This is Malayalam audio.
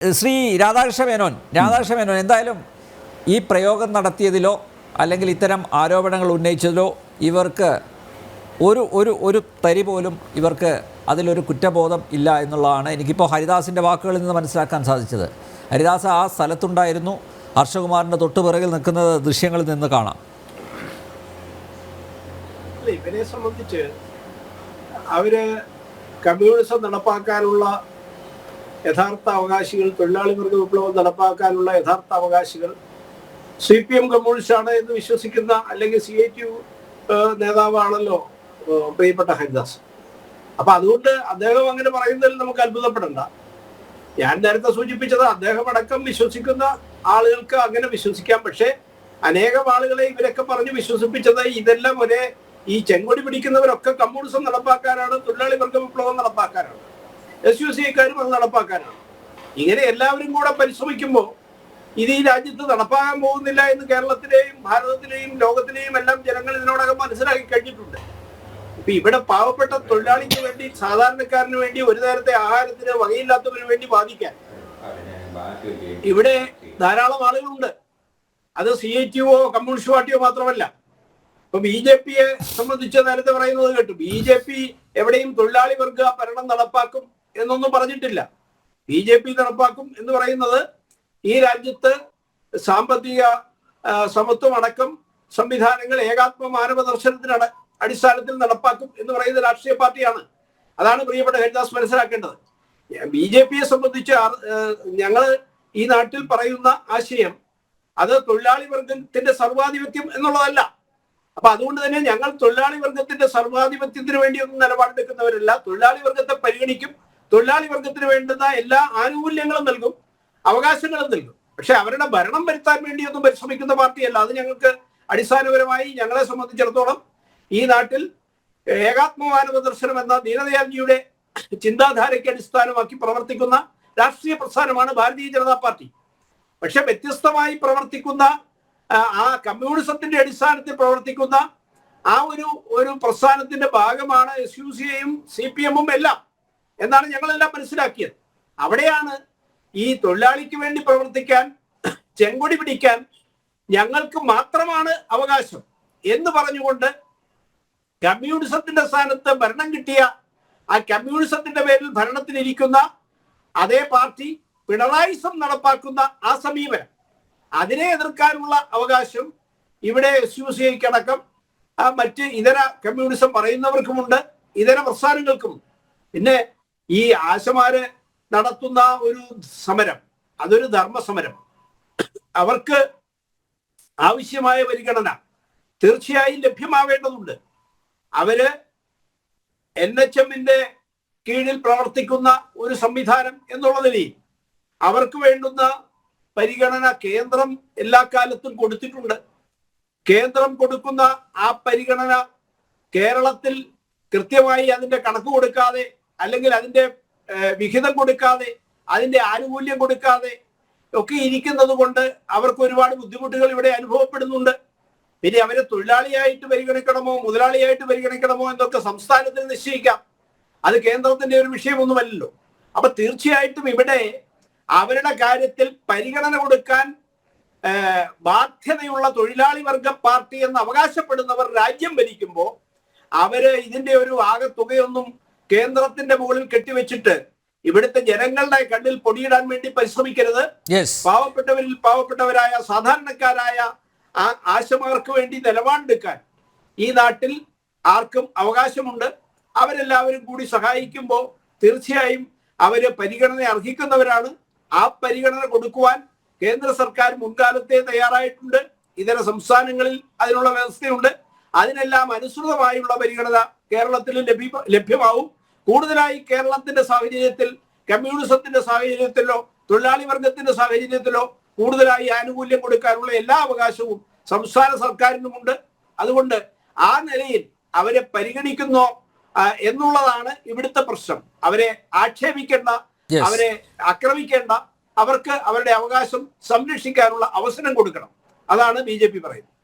ശ്രീ രാധാകൃഷ്ണ മേനോൻ എന്തായാലും ഈ പ്രയോഗം നടത്തിയതിലോ അല്ലെങ്കിൽ ഇത്തരം ആരോപണങ്ങൾ ഉന്നയിച്ചതിലോ ഇവർക്ക് ഒരു ഒരു ഒരു തരി പോലും ഇവർക്ക് അതിലൊരു കുറ്റബോധം ഇല്ല എന്നുള്ളതാണ് എനിക്കിപ്പോൾ ഹരിദാസിൻ്റെ വാക്കുകളിൽ നിന്ന് മനസ്സിലാക്കാൻ സാധിച്ചത്. ഹരിദാസ് ആ സ്ഥലത്തുണ്ടായിരുന്നു. ഹർഷകുമാറിൻ്റെ തൊട്ടുപിറകിൽ നിൽക്കുന്ന ദൃശ്യങ്ങളിൽ നിന്ന് കാണാം. ഇവരെ സംബന്ധിച്ച് അവര് കമ്മ്യൂണിസം നടപ്പാക്കാനുള്ള യഥാർത്ഥ അവകാശികൾ, തൊഴിലാളി വർഗ വിപ്ലവം നടപ്പാക്കാനുള്ള യഥാർത്ഥ അവകാശികൾ CPM കമ്മ്യൂണിസ്റ്റാണ് എന്ന് വിശ്വസിക്കുന്ന അല്ലെങ്കിൽ CITU നേതാവാണല്ലോ പ്രിയപ്പെട്ട ഹരിദാസ്. അപ്പൊ അതുകൊണ്ട് അദ്ദേഹം അങ്ങനെ പറയുന്നതിൽ നമുക്ക് അത്ഭുതപ്പെടണ്ട. ഞാൻ നേരത്തെ സൂചിപ്പിച്ചത് അദ്ദേഹം അടക്കം വിശ്വസിക്കുന്ന ആളുകൾക്ക് അങ്ങനെ വിശ്വസിക്കാം. പക്ഷേ അനേകം ആളുകളെ ഇവരൊക്കെ പറഞ്ഞ് വിശ്വസിപ്പിച്ചത് ഇതെല്ലാം ഒരേ ഈ ചെങ്കൊടി പിടിക്കുന്നവരൊക്കെ കമ്മ്യൂണിസം നടപ്പാക്കാനാണ്, തൊഴിലാളി വർഗ വിപ്ലവം നടപ്പാക്കാനാണ്, SUCക്കാരും അത് നടപ്പാക്കാനാണ്. ഇങ്ങനെ എല്ലാവരും കൂടെ പരിശ്രമിക്കുമ്പോൾ ഇത് ഈ രാജ്യത്ത് നടപ്പാക്കാൻ പോകുന്നില്ല എന്ന് കേരളത്തിലെയും ഭാരതത്തിലെയും ലോകത്തിലെയും എല്ലാം ജനങ്ങൾ ഇതിനോടകം മനസ്സിലാക്കി കഴിഞ്ഞിട്ടുണ്ട്. ഇപ്പൊ ഇവിടെ പാവപ്പെട്ട തൊഴിലാളിക്ക് വേണ്ടി, സാധാരണക്കാരന് വേണ്ടി, ഒരു നേരത്തെ ആഹാരത്തിന് വകയില്ലാത്തവന് വേണ്ടി വാദിക്കാൻ ഇവിടെ ധാരാളം ആളുകളുണ്ട്. അത് CITO കമ്മ്യൂണിസ്റ്റ് പാർട്ടിയോ മാത്രമല്ല. ഇപ്പൊ BJPയെ സംബന്ധിച്ച് നേരത്തെ പറയുന്നത് കേട്ടു. BJP എവിടെയും തൊഴിലാളി വർഗ ഭരണം നടപ്പാക്കും എന്നൊന്നും പറഞ്ഞിട്ടില്ല. BJP നടപ്പാക്കും എന്ന് പറയുന്നത് ഈ രാജ്യത്ത് സാമ്പത്തിക സമത്വം അടക്കം സംവിധാനങ്ങൾ ഏകാത്മ മാനവ ദർശനത്തിന് അടിസ്ഥാനത്തിൽ നടപ്പാക്കും എന്ന് പറയുന്ന രാഷ്ട്രീയ പാർട്ടിയാണ്. അതാണ് പ്രിയപ്പെട്ട ഹരിദാസ് മനസ്സിലാക്കേണ്ടത്. BJPയെ സംബന്ധിച്ച് ഞങ്ങൾ ഈ നാട്ടിൽ പറയുന്ന ആശയം അത് തൊഴിലാളി വർഗത്തിന്റെ സർവാധിപത്യം എന്നുള്ളതല്ല. അപ്പൊ അതുകൊണ്ട് തന്നെ ഞങ്ങൾ തൊഴിലാളി വർഗത്തിന്റെ സർവാധിപത്യത്തിന് വേണ്ടിയൊന്നും നിലപാടെടുക്കുന്നവരല്ല. തൊഴിലാളി വർഗത്തെ പരിഗണിക്കും, തൊഴിലാളി വർഗത്തിന് വേണ്ടുന്ന എല്ലാ ആനുകൂല്യങ്ങളും നൽകും, അവകാശങ്ങളും നൽകും. പക്ഷെ അവരുടെ ഭരണം വരുത്താൻ വേണ്ടിയൊന്നും പരിശ്രമിക്കുന്ന പാർട്ടിയല്ല. അത് ഞങ്ങൾക്ക് അടിസ്ഥാനപരമായി ഞങ്ങളെ സംബന്ധിച്ചിടത്തോളം ഈ നാട്ടിൽ ഏകാത്മമാനവ ദർശനം എന്ന ദീനദയാൽജിയുടെ ചിന്താധാരയ്ക്ക് അടിസ്ഥാനമാക്കി പ്രവർത്തിക്കുന്ന രാഷ്ട്രീയ പ്രസ്ഥാനമാണ് ഭാരതീയ ജനതാ പാർട്ടി. പക്ഷെ വ്യത്യസ്തമായി പ്രവർത്തിക്കുന്ന ആ കമ്മ്യൂണിസത്തിന്റെ അടിസ്ഥാനത്തിൽ പ്രവർത്തിക്കുന്ന ആ ഒരു പ്രസ്ഥാനത്തിന്റെ ഭാഗമാണ് SUCയും CPMഉം എല്ലാം എന്നാണ് ഞങ്ങളെല്ലാം മനസ്സിലാക്കിയത്. അവിടെയാണ് ഈ തൊഴിലാളിക്ക് വേണ്ടി പ്രവർത്തിക്കാൻ, ചെങ്കൊടി പിടിക്കാൻ ഞങ്ങൾക്ക് മാത്രമാണ് അവകാശം എന്ന് പറഞ്ഞുകൊണ്ട് കമ്മ്യൂണിസത്തിന്റെ സ്ഥാനത്ത് ഭരണം കിട്ടിയ, ആ കമ്മ്യൂണിസത്തിന്റെ പേരിൽ ഭരണത്തിലിരിക്കുന്ന അതേ പാർട്ടി പിണറായിസം നടപ്പാക്കുന്ന ആ സമീപനം, അതിനെ എതിർക്കാനുള്ള അവകാശം ഇവിടെ SUCയ്ക്കടക്കം മറ്റ് ഇതര കമ്മ്യൂണിസം പറയുന്നവർക്കുമുണ്ട്, ഇതര പ്രസ്ഥാനങ്ങൾക്കുമുണ്ട്. പിന്നെ ഈ ആശമാര് നടത്തുന്ന ഒരു സമരം, അതൊരു ധർമ്മസമരം. അവർക്ക് ആവശ്യമായ പരിഗണന തീർച്ചയായും ലഭ്യമാവേണ്ടതുണ്ട്. അവര് NHMന്റെ കീഴിൽ പ്രവർത്തിക്കുന്ന ഒരു സംവിധാനം എന്നുള്ള നിലയിൽ അവർക്ക് വേണ്ടുന്ന പരിഗണന കേന്ദ്രം എല്ലാ കാലത്തും കൊടുത്തിട്ടുണ്ട്. കേന്ദ്രം കൊടുക്കുന്ന ആ പരിഗണന കേരളത്തിൽ കൃത്യമായി അതിന്റെ കണക്ക് കൊടുക്കാതെ, അല്ലെങ്കിൽ അതിന്റെ വിഹിതം കൊടുക്കാതെ, അതിന്റെ ആനുകൂല്യം കൊടുക്കാതെ ഒക്കെ ഇരിക്കുന്നത് കൊണ്ട് അവർക്ക് ഒരുപാട് ബുദ്ധിമുട്ടുകൾ ഇവിടെ അനുഭവപ്പെടുന്നുണ്ട്. പിന്നെ അവരെ തൊഴിലാളിയായിട്ട് പരിഗണിക്കണമോ മുതലാളിയായിട്ട് പരിഗണിക്കണമോ എന്നൊക്കെ സംസ്ഥാനത്തിന് നിശ്ചയിക്കാം. അത് കേന്ദ്രത്തിന്റെ ഒരു വിഷയമൊന്നുമല്ലല്ലോ. അപ്പൊ തീർച്ചയായിട്ടും ഇവിടെ അവരുടെ കാര്യത്തിൽ പരിഗണന കൊടുക്കാൻ ബാധ്യതയുള്ള തൊഴിലാളി വർഗ പാർട്ടി എന്ന് അവകാശപ്പെടുന്നവർ രാജ്യം ഭരിക്കുമ്പോൾ അവര് ഇതിന്റെ ഒരു ആകെത്തുകയൊന്നും കേന്ദ്രത്തിന്റെ മുകളിൽ കെട്ടിവെച്ചിട്ട് ഇവിടുത്തെ ജനങ്ങളുടെ കണ്ണിൽ പൊടിയിടാൻ വേണ്ടി പരിശ്രമിക്കരുത്. പാവപ്പെട്ടവരിൽ പാവപ്പെട്ടവരായ സാധാരണക്കാരായ ആശമാർക്ക് വേണ്ടി നിലപാടെടുക്കാൻ ഈ നാട്ടിൽ ആർക്കും അവകാശമുണ്ട്. അവരെല്ലാവരും കൂടി സഹായിക്കുമ്പോൾ തീർച്ചയായും അവര് പരിഗണന അർഹിക്കുന്നവരാണ്. ആ പരിഗണന കൊടുക്കുവാൻ കേന്ദ്ര സർക്കാർ മുൻകാലത്തെ തയ്യാറായിട്ടുണ്ട്. ഇതര സംസ്ഥാനങ്ങളിൽ അതിനുള്ള വ്യവസ്ഥയുണ്ട്. അതിനെല്ലാം അനുസൃതമായുള്ള പരിഗണന കേരളത്തിൽ ലഭ്യമാവും. കൂടുതലായി കേരളത്തിന്റെ സാഹചര്യത്തിൽ, കമ്മ്യൂണിസത്തിന്റെ സാഹചര്യത്തിലോ തൊഴിലാളി വർഗത്തിന്റെ സാഹചര്യത്തിലോ കൂടുതലായി ആനുകൂല്യം കൊടുക്കാനുള്ള എല്ലാ അവകാശവും സംസ്ഥാന സർക്കാരിനുമുണ്ട്. അതുകൊണ്ട് ആ നിലയിൽ അവരെ പരിഗണിക്കുന്നോ എന്നുള്ളതാണ് ഇവിടുത്തെ പ്രശ്നം. അവരെ ആക്ഷേപിക്കേണ്ട, അവരെ ആക്രമിക്കേണ്ട, അവർക്ക് അവരുടെ അവകാശം സംരക്ഷിക്കാനുള്ള അവസരം കൊടുക്കണം. അതാണ് BJP പറയുന്നത്.